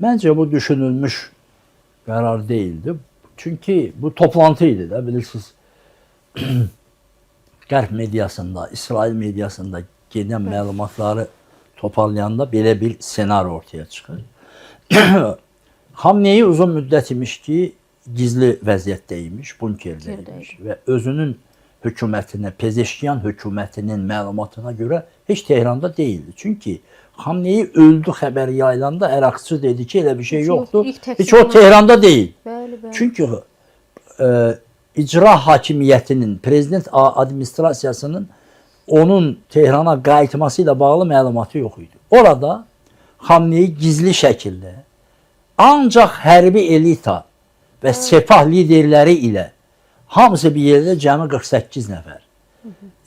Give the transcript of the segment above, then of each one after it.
Məncə bu düşünülmüş qərar değildi. Çünki bu toplantıydı da, bilirsiniz. Qərb mediasında, İsrail mediasında gedən məlumatları toparlayanda belə bir senaryo ortaya çıxır. Xamneyi uzun müddət imiş ki, gizli vəziyyətdəymiş, bunkerdəymiş və özünün hökumətinə, Pezeşkiyan hökumətinin məlumatına görə heç Tehranda değildi. Çünki Xamneyi öldü xəbəri yayılanda Əraqçı dedi ki, elə bir şey yoxdur. Heç o Tehranda deyil. Çünki icra hakimiyyətinin, prezident administrasiyasının onun Tehrana qayıtması ilə bağlı məlumatı yox idi. Orada Xamneyi gizli şəkildə ancaq hərbi elita və sepah liderləri ilə hamısı bir yerdə cəmi 48 nəfər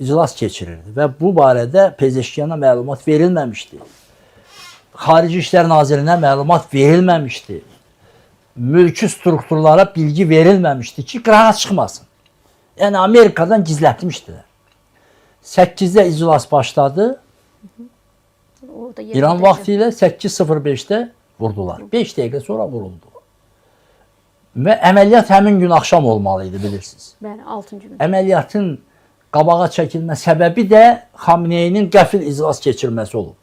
iclas keçirirdi və bu barədə Pezeşkiyana məlumat verilməmişdi. Xarici İşlər Nazirinə məlumat verilməmişdi. Mülki strukturlara bilgi verilməmişdi ki, qırağa çıxmasın. Yəni Amerikadan gizlətmişdilər. 8-də iclas başladı. İran vaxtı ilə 8:05-də vurdular. 5 dəqiqə sonra vuruldu. Və əməliyyat həmin gün axşam olmalıydı, bilirsiniz. Bəli, 6-cı gün. Əməliyyatın qabağa çəkilmə səbəbi də Xamneyinin qəfil iclas keçirməsi olub.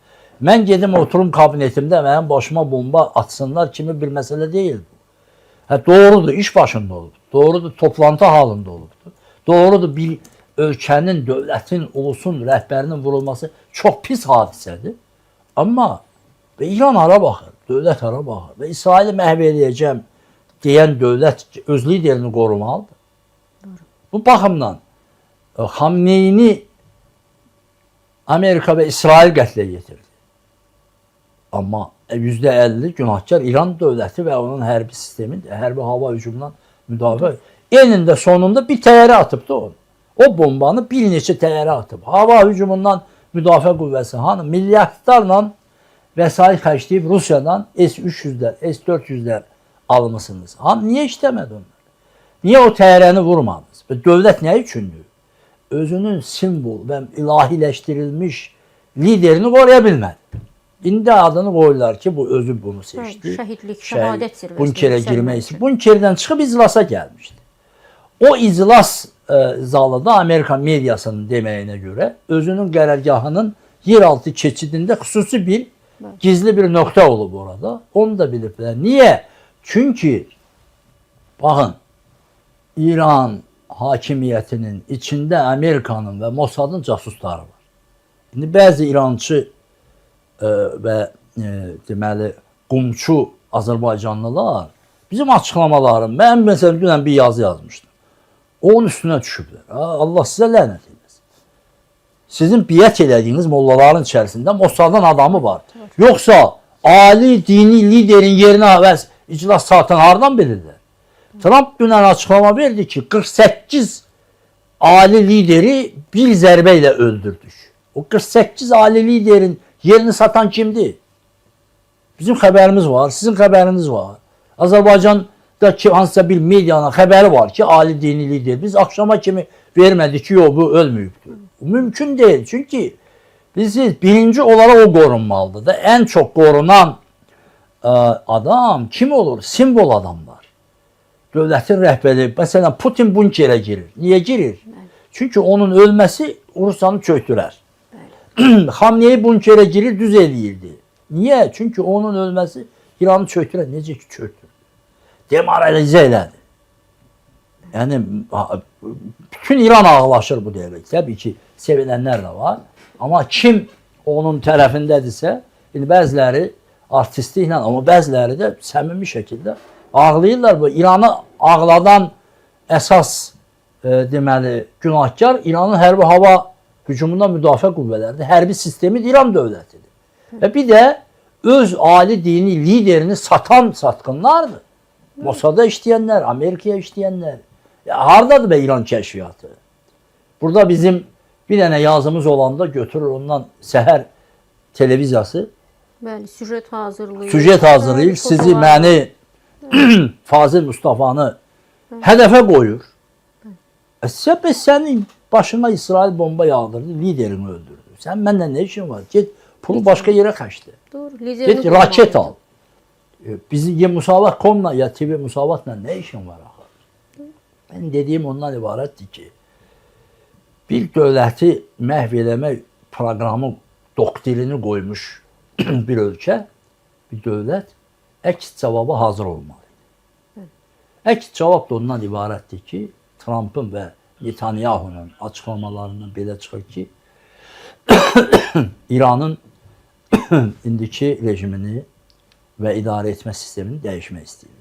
Mən gedim oturum kabinetimdə mənim başıma bomba atsınlar kimi bir məsələ deyil bu. Doğrudur, iş başında olub. Doğrudur, toplantı halında olubdur. Doğrudur, bir ölkənin, dövlətin, ulusun rəhbərinin vurulması çox pis hadisədir. Amma İran hara baxır, dövlət hara baxır və İsraili məhv edəcəm deyən dövlət öz liderini qorumalıdır. Bu baxımdan Xamneyini Amerika və İsrail qətlə yetirdi. Amma %50 günahkar İran dövləti və onun hərbi sistemi, hərbi hava hücumundan müdafiə. Enində sonunda bir təyyarə atıbdı onu. O bombanı bir neçə təyyarə atıb. Hava hücumundan müdafiə qüvvəsi hanı milyardlarla vəsait xərcləyib Rusiyadan S-300'lər, S-400'lər almışsınız. Niyə işləmədi onlar? Niyə o təyyarəni vurmadınız? Və dövlət nə üçündür? Özünün simvol və ilahiləşdirilmiş liderini qoruya bilmədi. İndi adını qoyurlar ki, bu özü bunu seçdi. Şəhidlik, şəhadət zirvəsi. Bunkerə girmək üçün. Bunkerdən çıxıb iclasa gəlmişdi. O iclas zalıda Amerika mediasının deməyinə görə özünün qərargahının yeraltı keçidində xüsusi bir gizli bir nöqtə olub orada. Onu da biliblər. Niyə? Çünki baxın, İran hakimiyyətinin içində Amerikanın və Mossadın casusları var. İndi bəzi İrançı və deməli qumçu Azərbaycanlılar bizim açıqlamalarım, mən məsələn dünən bir yazı yazmışdım. Onun üstünə düşüblər. Allah sizə lənət eləsin. Sizin biət elədiyiniz mollaların içərisində Mossadın adamı var. Yoxsa ali dini liderin yerinə əvəz iclas saatını hardan bilirlər? Trump dünən açıqlama verdi ki, 48 ali lideri bir zərbə ilə öldürdük. O 48 ali liderin yerini satan kimdir? Bizim xəbərimiz var, sizin xəbəriniz var. Azərbaycandakı hansısa bir medianın xəbəri var ki, ali dini lider. Biz axşama kimi vermədik ki, yox, bu ölməyibdir. Mümkün deyil. Çünki birinci olaraq o qorunmalıdır da. Ən çox qorunan adam kim olur? Simbol adamlar. Dövlətin rəhbəri, məsələn, Putin bunkerə girir. Niyə girir? Çünki onun ölməsi Rusiyanı çöktürər. Xamneyi bunkerə girir, düz eləyirdi. Niyə? Çünki onun ölməsi İranı çöktürər. Necə ki çöktürür? Demoralizə elədi. Yəni, bütün İran ağlaşır bu dəqiqə. Təbii ki, sevilənlər də var. Amma kim onun tərəfindədirsə, bəziləri artistliklə, amma bəziləri də səmimi şəkildə ağlayırlar. Bu İranı ağladan əsas deməli günahkar İranın hərbi hava hücumundan müdafiə qüvvələridir. Hərbi sistemi İran dövlətidir. Və bir də öz ali dini liderini satan satqınlardır. Mossad'a işləyənlər, Amerikaya işləyənlər. Hardadır be İran kəşfiyyatı? Burada bizim bir dənə yazımız olanda götürür ondan səhər televiziyası. Bəli, süjet hazırlayır. Süjet hazırlayır. Sizi, məni, Fazil Mustafanı hədəfə qoyur. Sənin başına İsrail bomba yağdırdı, liderini öldürdü. Sən mənlə nə işin var? Get pulu başqa yerə xərclə. Get raket al. Bizim ya Musavat.com'la ya TV Musavat'la ne işin var axı? Ben dediğim ondan ibarətdir ki, bir dövləti məhv eləmək proqramı, doktrini qoymuş bir ölkə, bir dövlət əks cavaba hazır olmalıdır. Əks cavab da ondan ibarətdir ki, Trump'ın və Netanyahu'nun açıklamalarından belə çıxır ki, İranın indiki rejimini və idarə etmə sistemini dəyişmək istəyirlər.